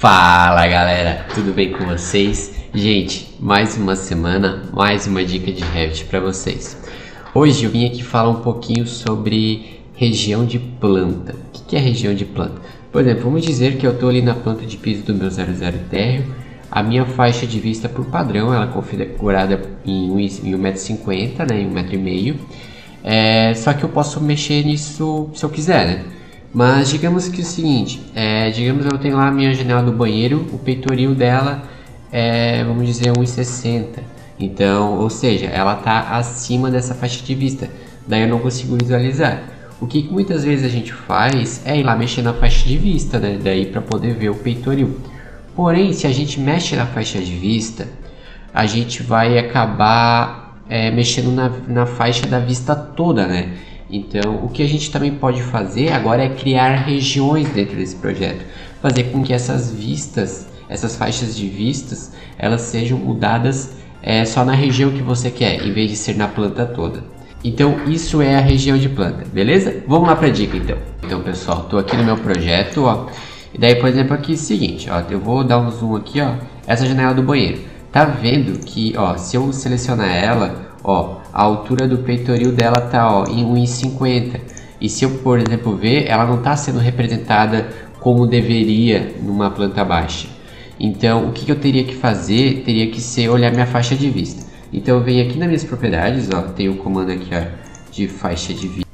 Fala galera, tudo bem com vocês? Gente, mais uma semana, mais uma dica de Revit para vocês. Hoje eu vim aqui falar um pouquinho sobre região de planta. O que é região de planta? Por exemplo, vamos dizer que eu estou ali na planta de piso do meu 00 térreo. A minha faixa de vista por padrão, ela é configurada em 1,50 m, né, em 1,5 m. Só que eu posso mexer nisso se eu quiser, né? Mas digamos que é o seguinte, digamos eu tenho lá a minha janela do banheiro, o peitoril dela é, vamos dizer, 1,60 m. Então, ou seja, ela está acima dessa faixa de vista, daí eu não consigo visualizar. O que muitas vezes a gente faz é ir lá mexer na faixa de vista, né? Daí para poder ver o peitoril. Porém, se a gente mexe na faixa de vista, a gente vai acabar mexendo na faixa da vista toda, né? Então, o que a gente também pode fazer agora é criar regiões dentro desse projeto, fazer com que essas vistas, essas faixas de vistas, elas sejam mudadas só na região que você quer, em vez de ser na planta toda. Então, isso é a região de planta, beleza? Vamos lá para a dica então. Então, pessoal, estou aqui no meu projeto, ó. E daí, por exemplo, aqui é o seguinte, ó, eu vou dar um zoom aqui, ó, essa janela do banheiro. Tá vendo que, ó, se eu selecionar ela, ó, a altura do peitoril dela tá, ó, em 1,50 m. E se eu, por exemplo, ver, ela não está sendo representada como deveria numa planta baixa. Então, o que eu teria que fazer? Teria que ser olhar minha faixa de vista. Então, eu venho aqui nas minhas propriedades, ó, tem o comando aqui, ó, de faixa de vista.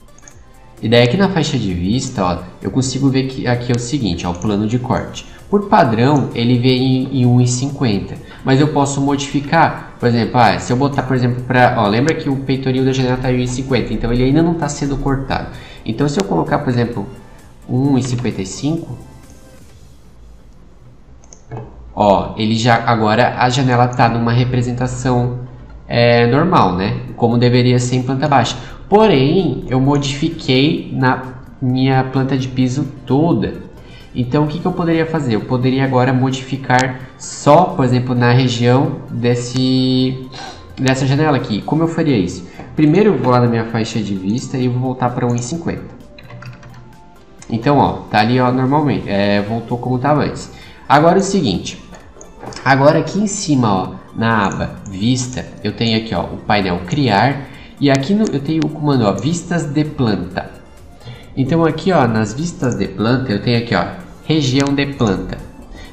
E daí aqui na faixa de vista, ó, eu consigo ver que aqui é o seguinte, ó, o plano de corte. Por padrão, ele vem em 1,50 m, mas eu posso modificar. Por exemplo, se eu botar, por exemplo, lembra que o peitoril da janela está em 1,50 m, então ele ainda não está sendo cortado. Então, se eu colocar, por exemplo, 1,55 m, ó, ele já agora a janela está numa representação normal, né? Como deveria ser em planta baixa. Porém, eu modifiquei na minha planta de piso toda. Então, o que eu poderia fazer? Eu poderia agora modificar só, por exemplo, na região dessa janela aqui. Como eu faria isso? Primeiro, eu vou lá na minha faixa de vista e vou voltar para 1,50 m. Então, ó, tá ali, ó, normalmente, voltou como estava antes. Agora, o seguinte. Agora, aqui em cima, ó, na aba Vista, eu tenho aqui, ó, o painel Criar. E aqui eu tenho o comando, ó, Vistas de Planta. Então aqui, ó, nas vistas de planta, eu tenho aqui, ó, região de planta.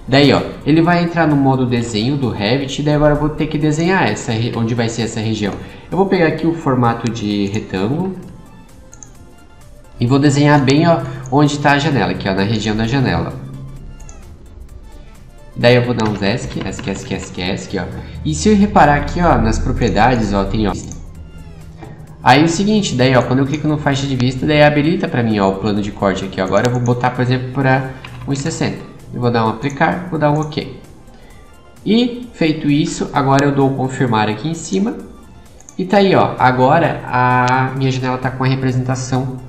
Daí, ó, ele vai entrar no modo desenho do Revit, daí agora eu vou ter que desenhar onde vai ser essa região. Eu vou pegar aqui o formato de retângulo e vou desenhar bem, ó, onde está a janela, aqui, ó, na região da janela. Daí eu vou dar um ESC, ó. E se eu reparar aqui, ó, nas propriedades, ó, tem, ó, aí é o seguinte, daí, ó, quando eu clico no faixa de vista, daí habilita para mim, ó, o plano de corte aqui, ó. Agora eu vou botar, por exemplo, para 1,60 m. Eu vou dar um aplicar, vou dar um OK. E feito isso, agora eu dou o confirmar aqui em cima. E tá aí, ó, agora a minha janela tá com a representação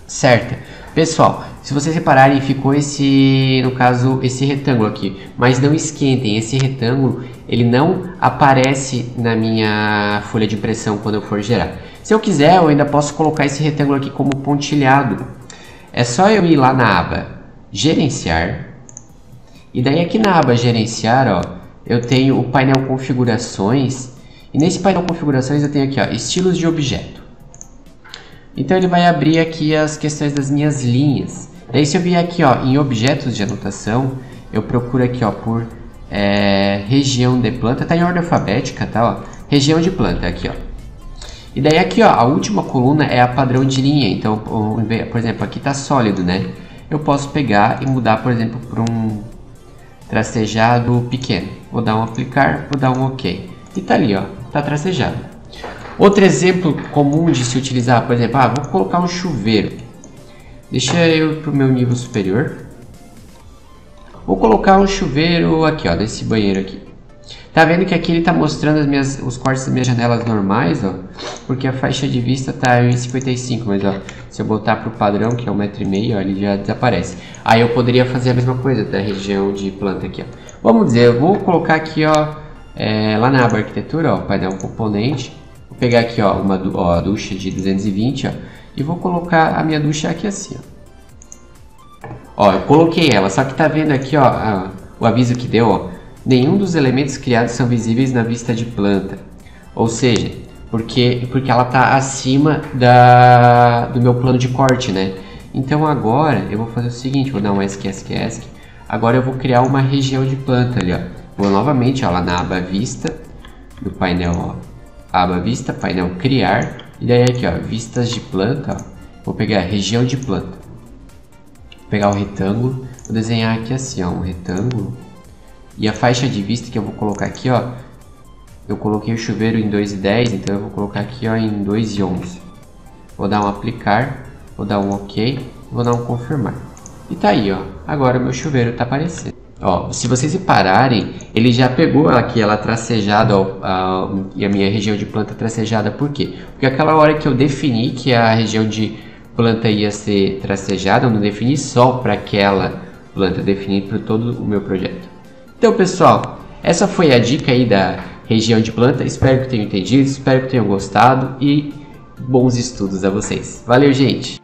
certa. Pessoal, se vocês repararem, ficou no caso, esse retângulo aqui. Mas não esquentem, esse retângulo, ele não aparece na minha folha de impressão quando eu for gerar. Se eu quiser, eu ainda posso colocar esse retângulo aqui como pontilhado. É só eu ir lá na aba Gerenciar. E daí aqui na aba Gerenciar, ó, eu tenho o painel Configurações. E nesse painel Configurações eu tenho aqui, ó, Estilos de Objeto. Então ele vai abrir aqui as questões das minhas linhas. Daí se eu vier aqui, ó, em Objetos de Anotação, eu procuro aqui, ó, por região de planta. Tá em ordem alfabética, tá, ó. Região de planta, aqui, ó. E daí aqui, ó, a última coluna é a padrão de linha. Então, por exemplo, aqui tá sólido, né? Eu posso pegar e mudar, por exemplo, para um tracejado pequeno. Vou dar um aplicar, vou dar um OK. E tá ali, ó, tá tracejado. Outro exemplo comum de se utilizar, por exemplo, vou colocar um chuveiro. Deixa eu ir para o meu nível superior. Vou colocar um chuveiro aqui, ó, nesse banheiro aqui. Tá vendo que aqui ele tá mostrando os cortes das minhas janelas normais, ó, porque a faixa de vista tá em 55, mas ó, se eu botar pro padrão, que é 1,5 m, ó, ele já desaparece. Aí eu poderia fazer a mesma coisa da região de planta aqui, ó. Vamos dizer, eu vou colocar aqui, ó, lá na aba Arquitetura, ó, painel Componente. Vou pegar aqui, ó, uma ducha de 220, ó, e vou colocar a minha ducha aqui assim, ó. Ó, eu coloquei ela, só que tá vendo aqui, ó, o aviso que deu, ó, nenhum dos elementos criados são visíveis na vista de planta. Ou seja, porque ela está acima do meu plano de corte, né? Então agora eu vou fazer o seguinte, vou dar um ESC. Agora eu vou criar uma região de planta ali, ó. Vou novamente, ó, lá na aba Vista, do painel, ó, aba Vista, painel Criar, e daí aqui, ó, Vistas de planta, ó, vou pegar a região de planta, vou pegar o retângulo, vou desenhar aqui assim, ó, um retângulo, e a faixa de vista que eu vou colocar aqui, ó, eu coloquei o chuveiro em 2:10, então eu vou colocar aqui, ó, em 2:11. Vou dar um aplicar, vou dar um ok, vou dar um confirmar. E tá aí, ó, agora o meu chuveiro tá aparecendo. Ó, se vocês repararem, ele já pegou aqui ela tracejada, ó, e a minha região de planta tracejada, por quê? Porque aquela hora que eu defini que a região de planta ia ser tracejada, eu não defini só para aquela planta, eu defini para todo o meu projeto. Então, pessoal, essa foi a dica aí da região de planta, espero que tenham entendido, espero que tenham gostado e bons estudos a vocês. Valeu, gente!